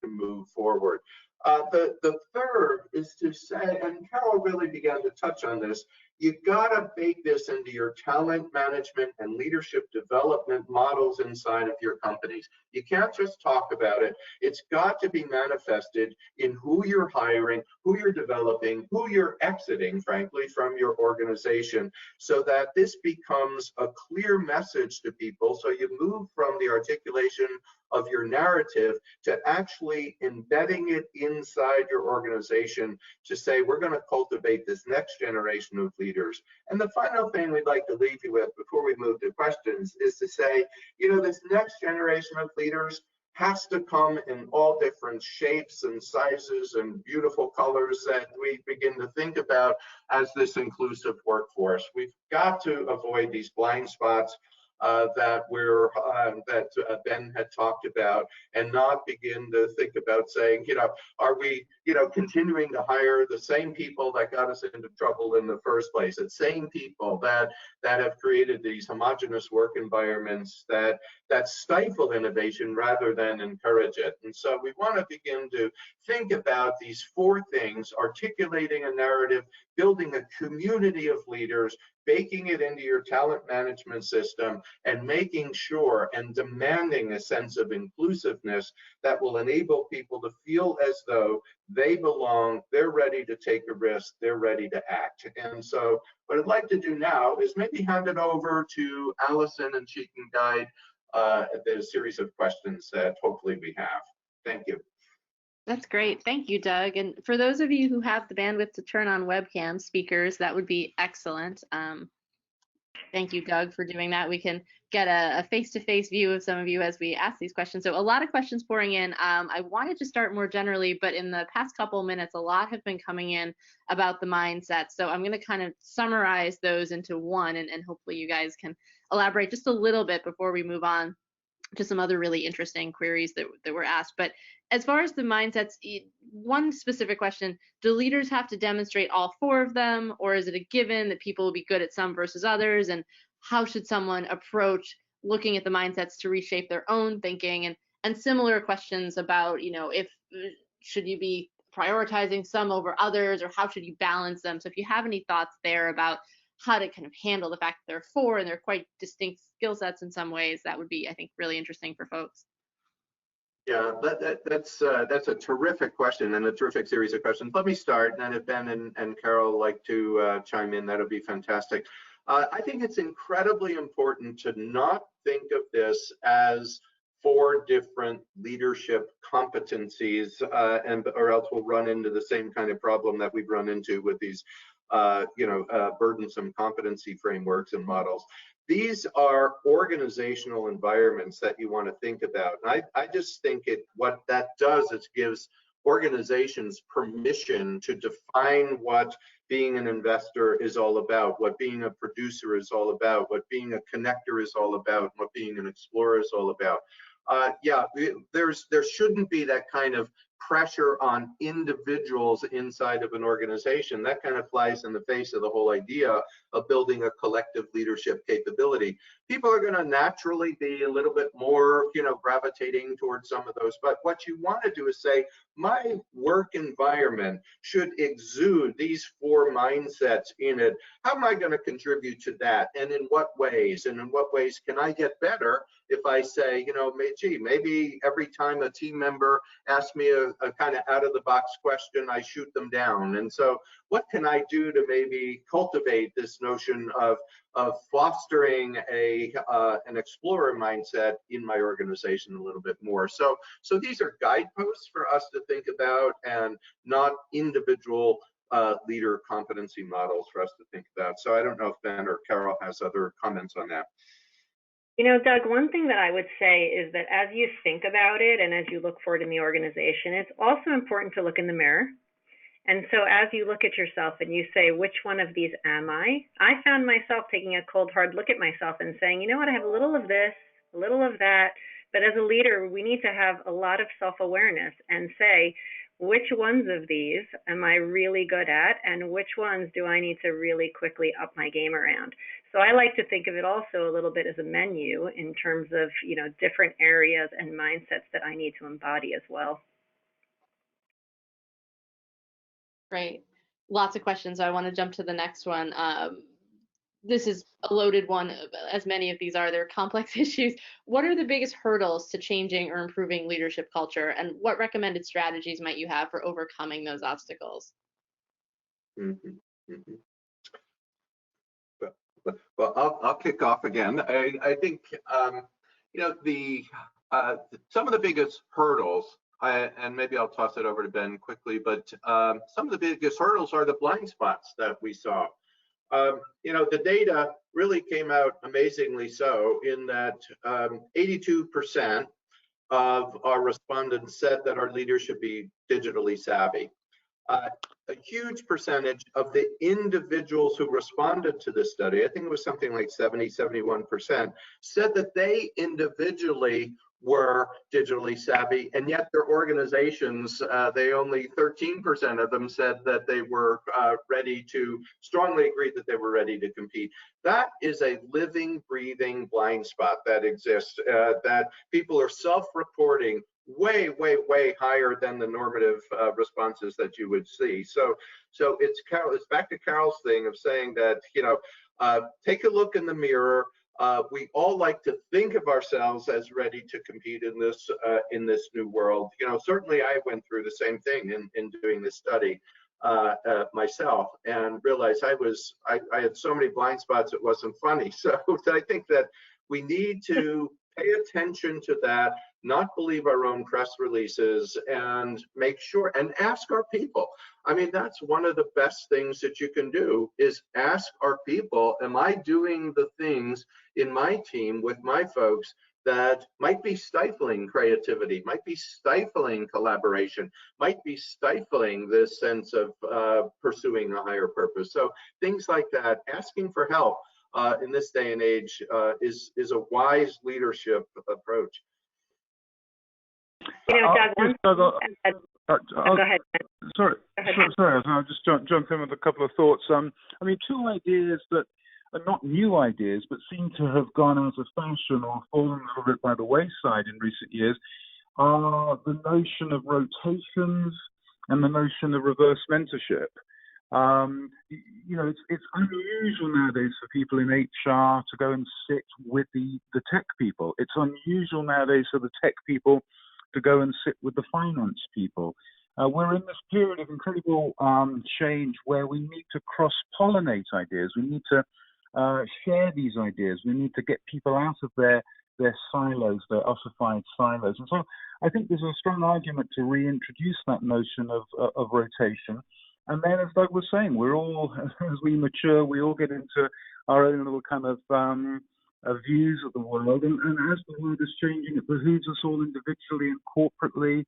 move forward. The third is to say, and Carol really began to touch on this, you gotta bake this into your talent management and leadership development models inside of your companies. You can't just talk about it. It's got to be manifested in who you're hiring, who you're developing, who you're exiting, frankly, from your organization, so that this becomes a clear message to people. So you move from the articulation of your narrative to actually embedding it inside your organization to say, we're going to cultivate this next generation of leaders. And the final thing we'd like to leave you with before we move to questions is to say, this next generation of leaders has to come in all different shapes and sizes and beautiful colors that we begin to think about as this inclusive workforce. We've got to avoid these blind spots that Ben had talked about, and not begin to think about saying, are we, continuing to hire the same people that got us into trouble in the first place? The same people that have created these homogenous work environments that stifle innovation rather than encourage it. And so we want to begin to think about these four things: articulating a narrative, building a community of leaders, baking it into your talent management system, and making sure and demanding a sense of inclusiveness that will enable people to feel as though they belong, they're ready to take a risk, they're ready to act. And so what I'd like to do now is maybe hand it over to Allison, and she can guide the series of questions that hopefully we have. Thank you. That's great. Thank you, Doug. And for those of you who have the bandwidth to turn on webcam speakers, that would be excellent. Thank you, Doug, for doing that. We can get a face-to-face view of some of you as we ask these questions. So a lot of questions pouring in. I wanted to start more generally, but in the past couple of minutes, a lot have been coming in about the mindset. So I'm going to kind of summarize those into one, and hopefully you guys can elaborate just a little bit before we move on to some other really interesting queries that were asked. But as far as the mindsets, one specific question: do leaders have to demonstrate all four of them, or is it a given that people will be good at some versus others? And how should someone approach looking at the mindsets to reshape their own thinking? And similar questions about, if should you be prioritizing some over others, or how should you balance them? So if you have any thoughts there about how to kind of handle the fact that there are four and they're quite distinct skill sets in some ways, that would be, I think, really interesting for folks. Yeah, that's a terrific question and a terrific series of questions. Let me start, and then if Ben and Carol like to chime in, that'll be fantastic. I think it's incredibly important to not think of this as four different leadership competencies, or else we'll run into the same kind of problem that we've run into with these burdensome competency frameworks and models. These are organizational environments that you want to think about. And I just think what that does is gives organizations permission to define what being an investor is all about, what being a producer is all about, what being a connector is all about, what being an explorer is all about. There shouldn't be that kind of pressure on individuals inside of an organization. That kind of flies in the face of the whole idea of building a collective leadership capability. People are going to naturally be a little bit more, gravitating towards some of those. But what you want to do is say, my work environment should exude these four mindsets in it. How am I going to contribute to that? And in what ways? And in what ways can I get better if I say, maybe every time a team member asks me a kind of out of the box question, I shoot them down. And so what can I do to maybe cultivate this notion of fostering an explorer mindset in my organization a little bit more? So these are guideposts for us to think about, and not individual leader competency models for us to think about. So I don't know if Ben or Carol has other comments on that. Doug, one thing that I would say is that as you think about it and as you look forward in the organization, it's also important to look in the mirror. And so as you look at yourself and you say, which one of these am I found myself taking a cold, hard look at myself and saying, you know what, I have a little of this, a little of that. But as a leader, we need to have a lot of self-awareness and say, which ones of these am I really good at, and which ones do I need to really quickly up my game around? So I like to think of it also a little bit as a menu in terms of, different areas and mindsets that I need to embody as well. Great. Lots of questions. I want to jump to the next one. This is a loaded one, as many of these are. They're complex issues. What are the biggest hurdles to changing or improving leadership culture, and what recommended strategies might you have for overcoming those obstacles? Mm-hmm. Mm-hmm. Well, I'll kick off again. I think some of the biggest hurdles, and maybe I'll toss it over to Ben quickly, but some of the biggest hurdles are the blind spots that we saw. The data really came out amazingly so in that 82% of our respondents said that our leaders should be digitally savvy. A huge percentage of the individuals who responded to this study, I think it was something like 71%, said that they individually were digitally savvy, and yet their organizations, they only 13% of them said that they were strongly agreed that they were ready to compete. That is a living, breathing blind spot that exists, that people are self-reporting way, way, way higher than the normative responses that you would see. So it's back to Carol's thing of saying that, take a look in the mirror. We all like to think of ourselves as ready to compete in this new world. Certainly I went through the same thing in doing this study myself, and realized I had so many blind spots it wasn't funny. So I think that we need to pay attention to that, not believe our own press releases, and make sure and ask our people. I mean, that's one of the best things that you can do, is ask our people, am I doing the things in my team with my folks that might be stifling creativity, might be stifling collaboration, might be stifling this sense of pursuing a higher purpose. So things like that, asking for help in this day and age is a wise leadership approach. Doug, go ahead. Sorry, I'll just jump in with a couple of thoughts. I mean, two ideas that are not new ideas, but seem to have gone out of fashion or fallen a little bit by the wayside in recent years, are the notion of rotations and the notion of reverse mentorship. It's unusual nowadays for people in HR to go and sit with the tech people. It's unusual nowadays for the tech people to go and sit with the finance people. We're in this period of incredible change where we need to cross-pollinate ideas. We need to share these ideas. We need to get people out of their silos, their ossified silos. And so I think there's a strong argument to reintroduce that notion of rotation. And then, as Doug was saying, we're all, as we mature, we all get into our own little kind of views of the world. And as the world is changing, it behooves us all individually and corporately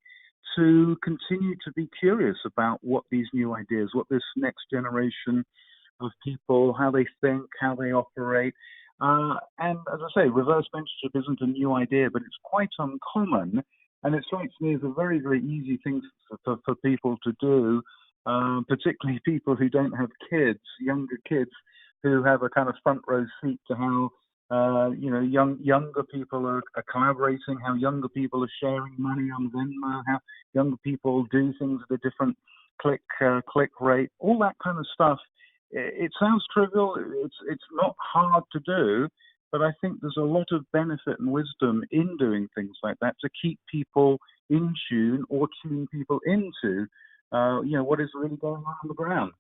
to continue to be curious about what these new ideas, what this next generation of people, how they think, how they operate. And as I say, reverse mentorship isn't a new idea, but it's quite uncommon. And it strikes me as a very, very easy thing for people to do, particularly people who don't have kids, younger kids, who have a kind of front row seat to how younger people are collaborating, how younger people are sharing money on Venmo, how younger people do things at a different click rate, all that kind of stuff. It sounds trivial. It's not hard to do, but I think there's a lot of benefit and wisdom in doing things like that to keep people in tune or tune people into what is really going on the ground.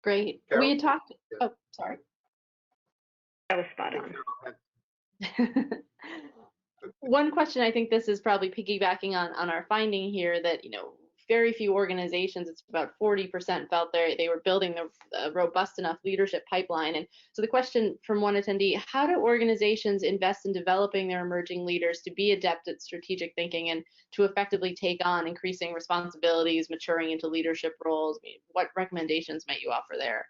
Great. Carol? We had talked. Oh, sorry. That was spot on. One question, I think this is probably piggybacking on our finding here, that very few organizations, it's about 40%, felt they were building a robust enough leadership pipeline. And so the question from one attendee: how do organizations invest in developing their emerging leaders to be adept at strategic thinking and to effectively take on increasing responsibilities, maturing into leadership roles? I mean, what recommendations might you offer there?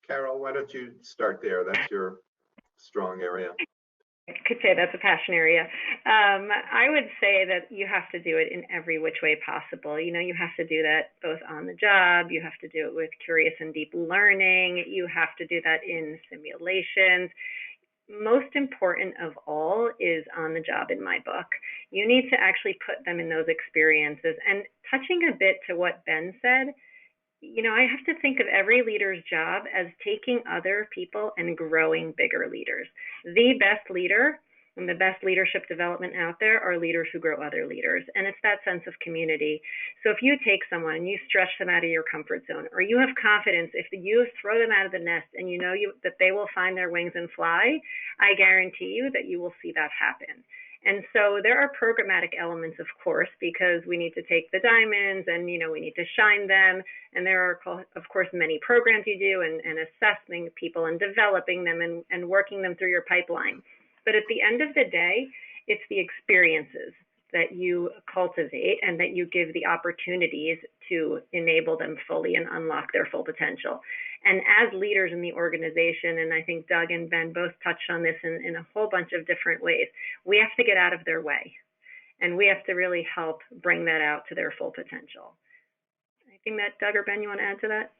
Carol, why don't you start there? That's your strong area. I could say that's a passion area. I would say that you have to do it in every which way possible. You know, you have to do that both on the job, you have to do it with curious and deep learning, you have to do that in simulations. Most important of all is on the job in my book. You need to actually put them in those experiences. And touching a bit to what Ben said, you know, I have to think of every leader's job as taking other people and growing bigger leaders. The best leader and the best leadership development out there are leaders who grow other leaders. And it's that sense of community. So if you take someone and you stretch them out of your comfort zone, or you have confidence, if you throw them out of the nest and you know that they will find their wings and fly, I guarantee you that you will see that happen. And so there are programmatic elements, of course, because we need to take the diamonds and, you know, we need to shine them. And there are, of course, many programs you do and assessing people and developing them and working them through your pipeline. But at the end of the day, it's the experiences that you cultivate and that you give the opportunities to enable them fully and unlock their full potential. And as leaders in the organization, and I think Doug and Ben both touched on this in a whole bunch of different ways, we have to get out of their way. And we have to really help bring that out to their full potential. Anything that Doug or Ben, you want to add to that?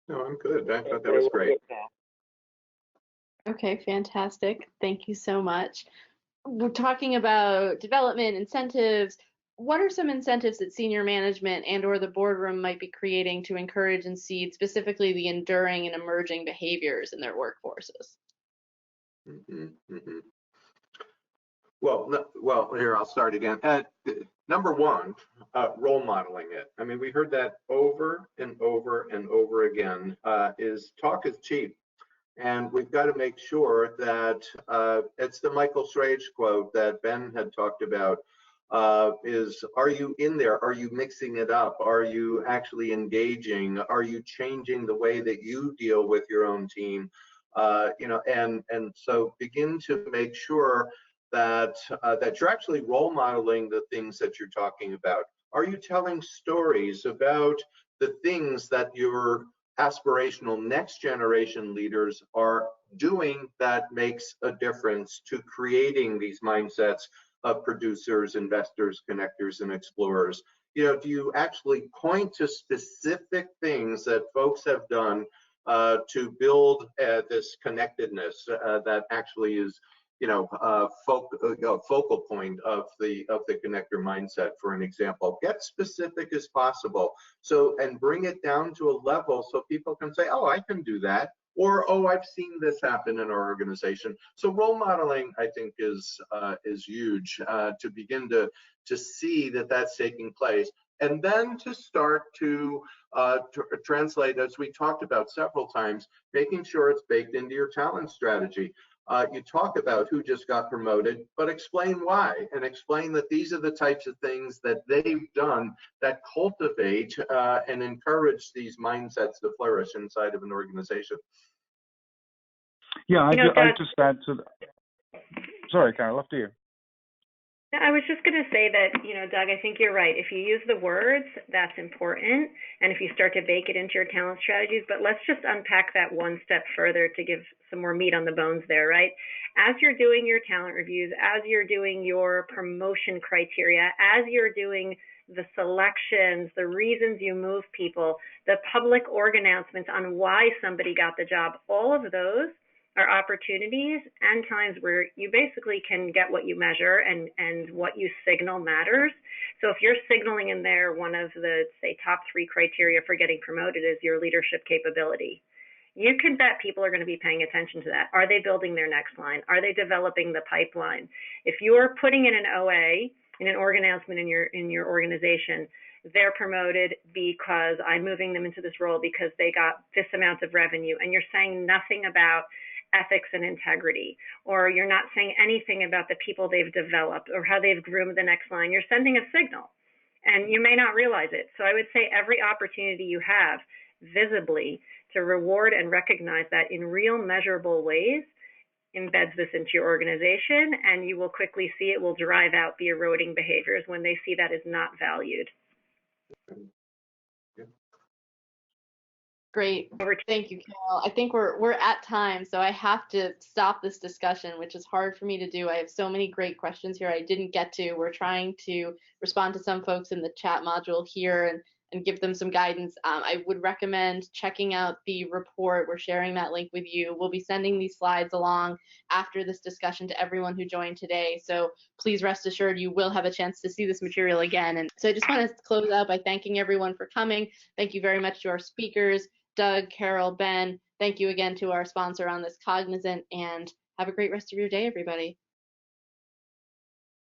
No, I'm good. I thought that was great. Okay, fantastic. Thank you so much. We're talking about development incentives. What are some incentives that senior management and or the boardroom might be creating to encourage and seed specifically the enduring and emerging behaviors in their workforces? Well, here, I'll start again. Number one, role modeling it. I mean, we heard that over and over and over again, is talk is cheap. And we've got to make sure that it's the Michael Schrage quote that Ben had talked about, is, are you in there? Are you mixing it up? Are you actually engaging? Are you changing the way that you deal with your own team? You know, and so begin to make sure that that you're actually role modeling the things that you're talking about. Are you telling stories about the things that your aspirational next generation leaders are doing that makes a difference to creating these mindsets of producers, investors, connectors, and explorers? You know, do you actually point to specific things that folks have done to build this connectedness that actually is, you know, focal point of the connector mindset, for an example? Get specific as possible. So, and bring it down to a level so people can say, oh, I can do that. Or, oh, I've seen this happen in our organization. So role modeling, I think, is huge to begin to see that that's taking place. And then to start to translate, as we talked about several times, making sure it's baked into your talent strategy. You talk about who just got promoted, but explain why, and explain that these are the types of things that they've done that cultivate and encourage these mindsets to flourish inside of an organization. Yeah, I just add to that. Sorry, Carol, after you. I was just going to say that, you know, Doug, I think you're right. If you use the words, that's important. And if you start to bake it into your talent strategies, but let's just unpack that one step further to give some more meat on the bones there, right? As you're doing your talent reviews, as you're doing your promotion criteria, as you're doing the selections, the reasons you move people, the public org announcements on why somebody got the job, all of those are opportunities and times where you basically can get what you measure, and what you signal matters. So if you're signaling in there one of the, say, top 3 criteria for getting promoted is your leadership capability, you can bet people are going to be paying attention to that. Are they building their next line? Are they developing the pipeline? If you're putting in an OA, in an org announcement in your organization, they're promoted because I'm moving them into this role because they got this amount of revenue, and you're saying nothing about ethics and integrity, or you're not saying anything about the people they've developed or how they've groomed the next line, you're sending a signal, and you may not realize it. So I would say every opportunity you have visibly to reward and recognize that in real measurable ways embeds this into your organization, and you will quickly see it will drive out the eroding behaviors when they see that is not valued. Great. Over to Thank you, Carol. I think we're at time, so I have to stop this discussion, which is hard for me to do. I have so many great questions here I didn't get to. We're trying to respond to some folks in the chat module here and give them some guidance. I would recommend checking out the report. We're sharing that link with you. We'll be sending these slides along after this discussion to everyone who joined today. So please rest assured you will have a chance to see this material again. And so I just want to close out by thanking everyone for coming. Thank you very much to our speakers, Doug, Carol, Ben. Thank you again to our sponsor on this, Cognizant, and have a great rest of your day, everybody.